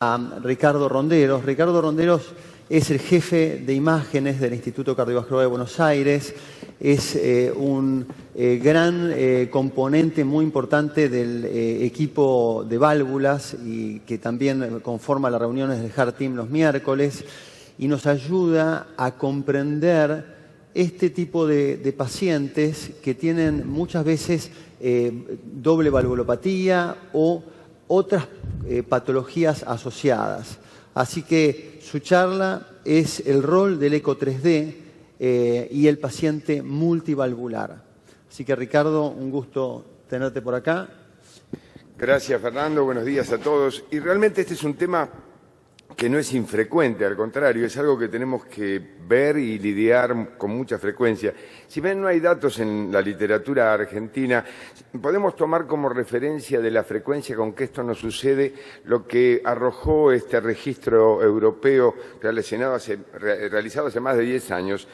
A Ricardo Ronderos. Ricardo Ronderos es el jefe de imágenes del Instituto Cardiovascular de Buenos Aires, es un gran componente muy importante del equipo de válvulas y que también conforma las reuniones del Heart Team los miércoles y nos ayuda a comprender este tipo de pacientes que tienen muchas veces doble valvulopatía o otras patologías asociadas. Así que su charla es el rol del eco 3D y el paciente multivalvular. Así que Ricardo, un gusto tenerte por acá. Gracias Fernando, buenos días a todos. Y realmente este es un tema que no es infrecuente, al contrario, es algo que tenemos que ver y lidiar con mucha frecuencia. Si bien no hay datos en la literatura argentina, podemos tomar como referencia de la frecuencia con que esto nos sucede lo que arrojó este registro europeo realizado hace más de 10 años,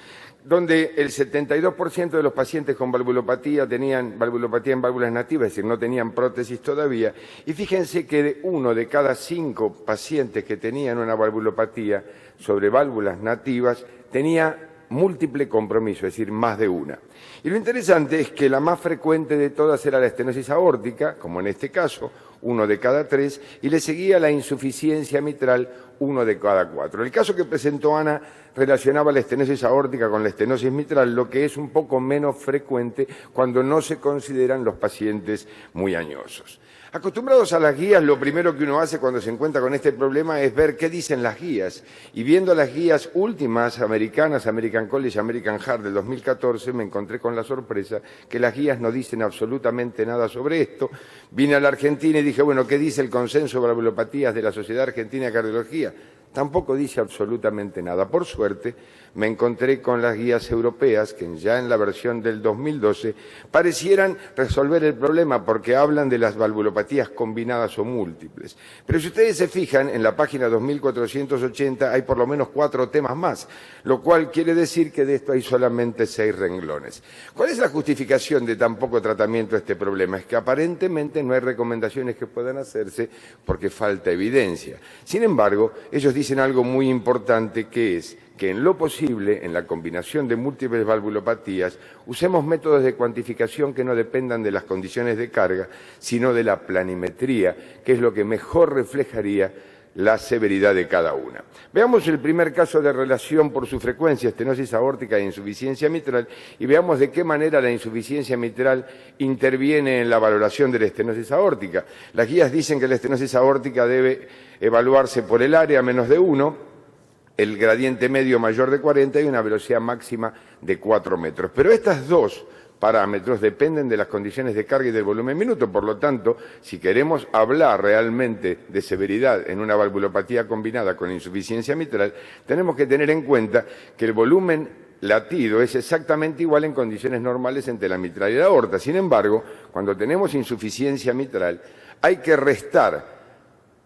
donde el 72% de los pacientes con valvulopatía tenían valvulopatía en válvulas nativas, es decir, no tenían prótesis todavía. Y fíjense que 1 de cada 5 pacientes que tenían una valvulopatía sobre válvulas nativas tenía múltiple compromiso, es decir, más de una. Y lo interesante es que la más frecuente de todas era la estenosis aórtica, como en este caso, 1 de cada 3, y le seguía la insuficiencia mitral, 1 de cada 4. El caso que presentó Ana relacionaba la estenosis aórtica con la estenosis mitral, lo que es un poco menos frecuente cuando no se consideran los pacientes muy añosos. Acostumbrados a las guías, lo primero que uno hace cuando se encuentra con este problema es ver qué dicen las guías. Y viendo las guías últimas americanas, American College, American Heart del 2014, me encontré con la sorpresa que las guías no dicen absolutamente nada sobre esto. Vine a la Argentina y dije, bueno, ¿qué dice el consenso de valvulopatías de la Sociedad Argentina de Cardiología? Tampoco dice absolutamente nada. Por suerte, me encontré con las guías europeas que ya en la versión del 2012 parecieran resolver el problema porque hablan de las valvulopatías combinadas o múltiples. Pero si ustedes se fijan, en la página 2480 hay por lo menos 4 temas más, lo cual quiere decir que de esto hay solamente 6 renglones. ¿Cuál es la justificación de tan poco tratamiento a este problema? Es que aparentemente no hay recomendaciones que puedan hacerse porque falta evidencia. Sin embargo, ellos dicen algo muy importante, que es que en lo posible, en la combinación de múltiples valvulopatías, usemos métodos de cuantificación que no dependan de las condiciones de carga, sino de la planimetría, que es lo que mejor reflejaría la severidad de cada una. Veamos el primer caso de relación por su frecuencia, estenosis aórtica e insuficiencia mitral, y veamos de qué manera la insuficiencia mitral interviene en la valoración de la estenosis aórtica. Las guías dicen que la estenosis aórtica debe evaluarse por el área menos de 1, el gradiente medio mayor de 40 y una velocidad máxima de 4 metros. Pero estas dos parámetros dependen de las condiciones de carga y del volumen minuto. Por lo tanto, si queremos hablar realmente de severidad en una valvulopatía combinada con insuficiencia mitral, tenemos que tener en cuenta que el volumen latido es exactamente igual en condiciones normales entre la mitral y la aorta. Sin embargo, cuando tenemos insuficiencia mitral, hay que restar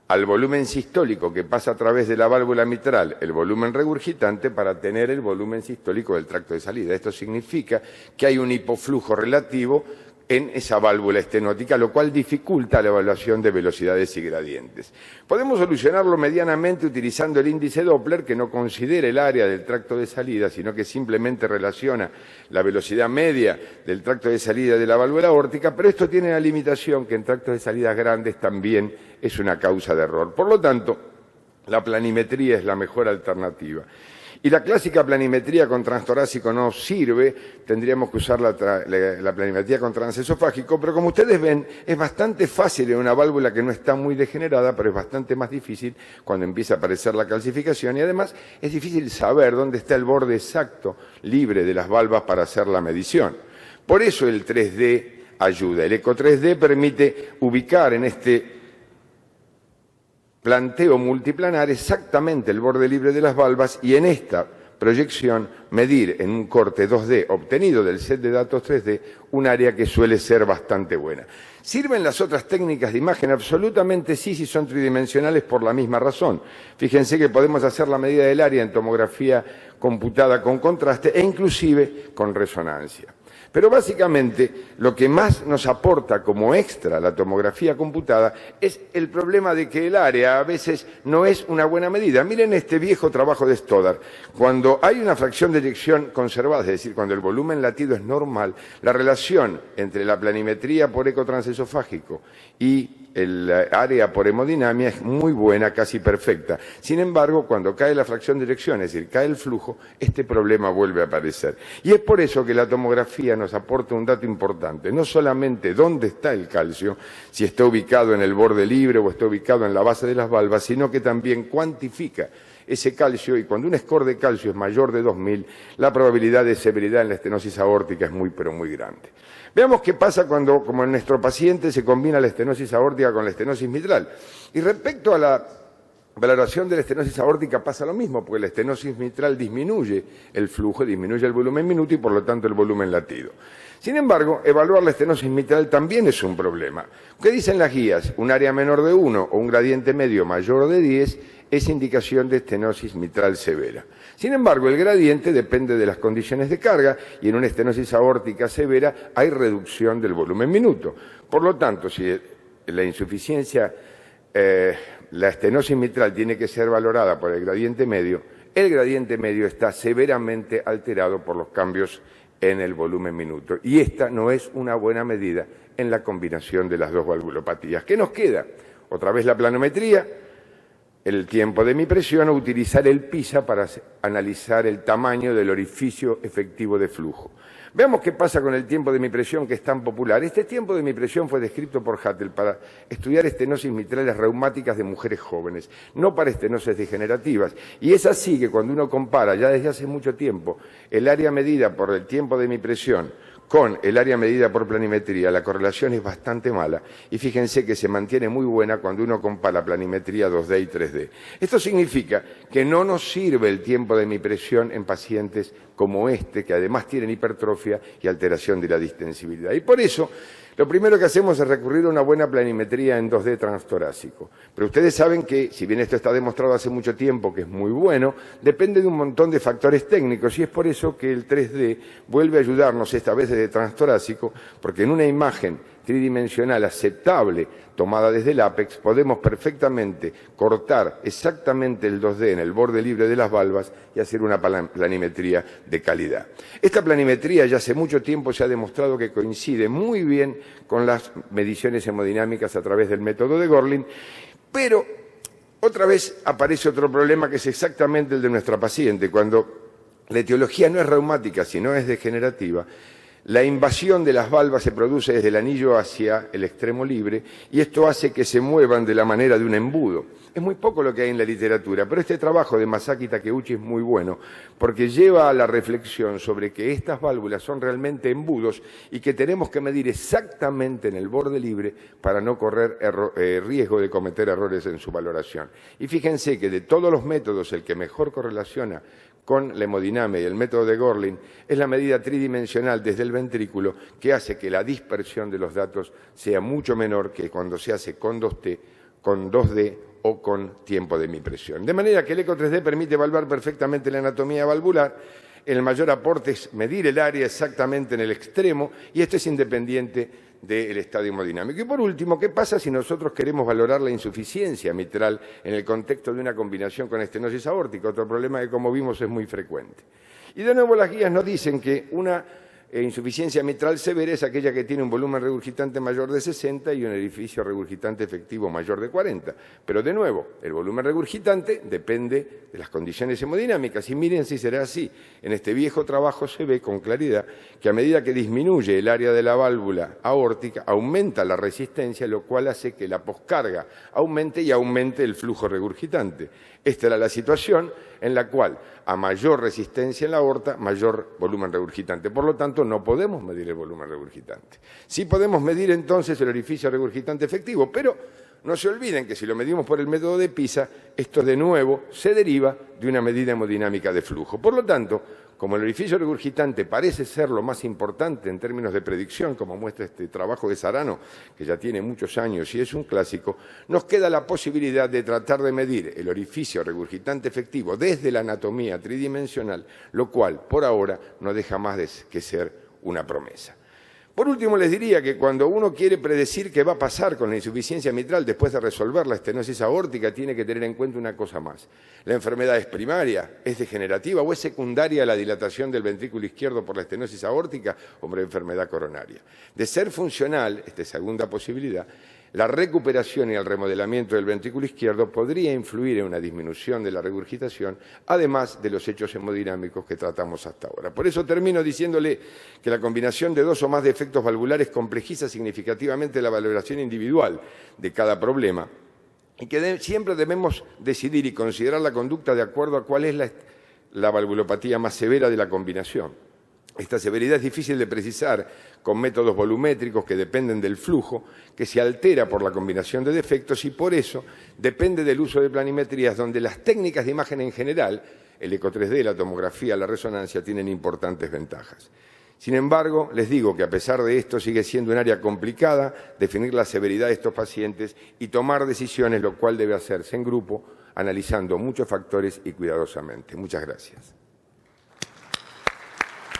al volumen sistólico que pasa a través de la válvula mitral, el volumen regurgitante, para tener el volumen sistólico del tracto de salida. Esto significa que hay un hipoflujo relativo en esa válvula estenótica, lo cual dificulta la evaluación de velocidades y gradientes. Podemos solucionarlo medianamente utilizando el índice Doppler, que no considera el área del tracto de salida, sino que simplemente relaciona la velocidad media del tracto de salida de la válvula aórtica, pero esto tiene la limitación que en tractos de salidas grandes también es una causa de error. Por lo tanto, la planimetría es la mejor alternativa. Y la clásica planimetría con transtorácico no sirve, tendríamos que usar la planimetría con transesofágico, pero como ustedes ven, es bastante fácil en una válvula que no está muy degenerada, pero es bastante más difícil cuando empieza a aparecer la calcificación y además es difícil saber dónde está el borde exacto, libre de las valvas para hacer la medición. Por eso el 3D ayuda. El eco 3D permite ubicar en este planteo multiplanar exactamente el borde libre de las valvas y en esta proyección medir en un corte 2D obtenido del set de datos 3D un área que suele ser bastante buena. ¿Sirven las otras técnicas de imagen? Absolutamente sí, si son tridimensionales por la misma razón. Fíjense que podemos hacer la medida del área en tomografía computada con contraste e inclusive con resonancia. Pero básicamente lo que más nos aporta como extra la tomografía computada es el problema de que el área a veces no es una buena medida. Miren este viejo trabajo de Stoddard. Cuando hay una fracción de eyección conservada, es decir, cuando el volumen latido es normal, la relación entre la planimetría por eco transesofágico y el área por hemodinamia es muy buena, casi perfecta. Sin embargo, cuando cae la fracción de eyección, es decir, cae el flujo, este problema vuelve a aparecer. Y es por eso que la tomografía nos aporta un dato importante, no solamente dónde está el calcio, si está ubicado en el borde libre o está ubicado en la base de las valvas, sino que también cuantifica ese calcio, y cuando un score de calcio es mayor de 2000, la probabilidad de severidad en la estenosis aórtica es muy, pero muy grande. Veamos qué pasa cuando, como en nuestro paciente, se combina la estenosis aórtica con la estenosis mitral. Y respecto a la valoración de la estenosis aórtica pasa lo mismo, porque la estenosis mitral disminuye el flujo, disminuye el volumen minuto y por lo tanto el volumen latido. Sin embargo, evaluar la estenosis mitral también es un problema. ¿Qué dicen las guías? Un área menor de 1 o un gradiente medio mayor de 10 es indicación de estenosis mitral severa. Sin embargo, el gradiente depende de las condiciones de carga y en una estenosis aórtica severa hay reducción del volumen minuto. Por lo tanto, si la insuficiencia, la estenosis mitral tiene que ser valorada por el gradiente medio está severamente alterado por los cambios en el volumen minuto. Y esta no es una buena medida en la combinación de las dos valvulopatías. ¿Qué nos queda? Otra vez la planometría, el tiempo de mi presión o utilizar el PISA para analizar el tamaño del orificio efectivo de flujo. Veamos qué pasa con el tiempo de mi presión, que es tan popular. Este tiempo de mi presión fue descrito por Hattel para estudiar estenosis mitrales reumáticas de mujeres jóvenes, no para estenosis degenerativas. Y es así que cuando uno compara ya desde hace mucho tiempo el área medida por el tiempo de mi presión con el área medida por planimetría, la correlación es bastante mala y fíjense que se mantiene muy buena cuando uno compara planimetría 2D y 3D. Esto significa que no nos sirve el tiempo de mi presión en pacientes como este, que además tienen hipertrofia y alteración de la distensibilidad. Y por eso, lo primero que hacemos es recurrir a una buena planimetría en 2D transtorácico. Pero ustedes saben que, si bien esto está demostrado hace mucho tiempo que es muy bueno, depende de un montón de factores técnicos y es por eso que el 3D vuelve a ayudarnos esta vez desde transtorácico, porque en una imagen tridimensional aceptable tomada desde el ápex podemos perfectamente cortar exactamente el 2D en el borde libre de las valvas y hacer una planimetría de calidad. Esta planimetría ya hace mucho tiempo se ha demostrado que coincide muy bien con las mediciones hemodinámicas a través del método de Gorlin, pero otra vez aparece otro problema que es exactamente el de nuestra paciente. Cuando la etiología no es reumática, sino es degenerativa, la invasión de las valvas se produce desde el anillo hacia el extremo libre y esto hace que se muevan de la manera de un embudo. Es muy poco lo que hay en la literatura, pero este trabajo de Masaki Takeuchi es muy bueno porque lleva a la reflexión sobre que estas válvulas son realmente embudos y que tenemos que medir exactamente en el borde libre para no correr riesgo de cometer errores en su valoración. Y fíjense que de todos los métodos el que mejor correlaciona con la hemodinamia y el método de Gorlin es la medida tridimensional desde el ventrículo que hace que la dispersión de los datos sea mucho menor que cuando se hace con 2T, con 2D o con tiempo de mi presión. De manera que el eco 3D permite evaluar perfectamente la anatomía valvular. El mayor aporte es medir el área exactamente en el extremo y esto es independiente del estadio hemodinámico. Y por último, ¿qué pasa si nosotros queremos valorar la insuficiencia mitral en el contexto de una combinación con estenosis aórtica? Otro problema que, como vimos, es muy frecuente. Y de nuevo las guías nos dicen que una insuficiencia mitral severa es aquella que tiene un volumen regurgitante mayor de 60 y un orificio regurgitante efectivo mayor de 40. Pero de nuevo, el volumen regurgitante depende de las condiciones hemodinámicas. Y miren si será así. En este viejo trabajo se ve con claridad que a medida que disminuye el área de la válvula aórtica, aumenta la resistencia, lo cual hace que la poscarga aumente y aumente el flujo regurgitante. Esta era la situación en la cual, a mayor resistencia en la aorta, mayor volumen regurgitante. Por lo tanto, no podemos medir el volumen regurgitante. Sí podemos medir entonces el orificio regurgitante efectivo, pero no se olviden que si lo medimos por el método de PISA, esto de nuevo se deriva de una medida hemodinámica de flujo. Por lo tanto, como el orificio regurgitante parece ser lo más importante en términos de predicción, como muestra este trabajo de Sarano, que ya tiene muchos años y es un clásico, nos queda la posibilidad de tratar de medir el orificio regurgitante efectivo desde la anatomía tridimensional, lo cual, por ahora, no deja más que ser una promesa. Por último, les diría que cuando uno quiere predecir qué va a pasar con la insuficiencia mitral después de resolver la estenosis aórtica, tiene que tener en cuenta una cosa más. ¿La enfermedad es primaria, es degenerativa o es secundaria a la dilatación del ventrículo izquierdo por la estenosis aórtica o por la enfermedad coronaria? De ser funcional, esta es segunda posibilidad, la recuperación y el remodelamiento del ventrículo izquierdo podría influir en una disminución de la regurgitación, además de los hechos hemodinámicos que tratamos hasta ahora. Por eso termino diciéndole que la combinación de dos o más defectos valvulares complejiza significativamente la valoración individual de cada problema y que siempre debemos decidir y considerar la conducta de acuerdo a cuál es la valvulopatía más severa de la combinación. Esta severidad es difícil de precisar con métodos volumétricos que dependen del flujo, que se altera por la combinación de defectos y por eso depende del uso de planimetrías donde las técnicas de imagen en general, el eco 3D, la tomografía, la resonancia, tienen importantes ventajas. Sin embargo, les digo que a pesar de esto sigue siendo un área complicada definir la severidad de estos pacientes y tomar decisiones, lo cual debe hacerse en grupo, analizando muchos factores y cuidadosamente. Muchas gracias.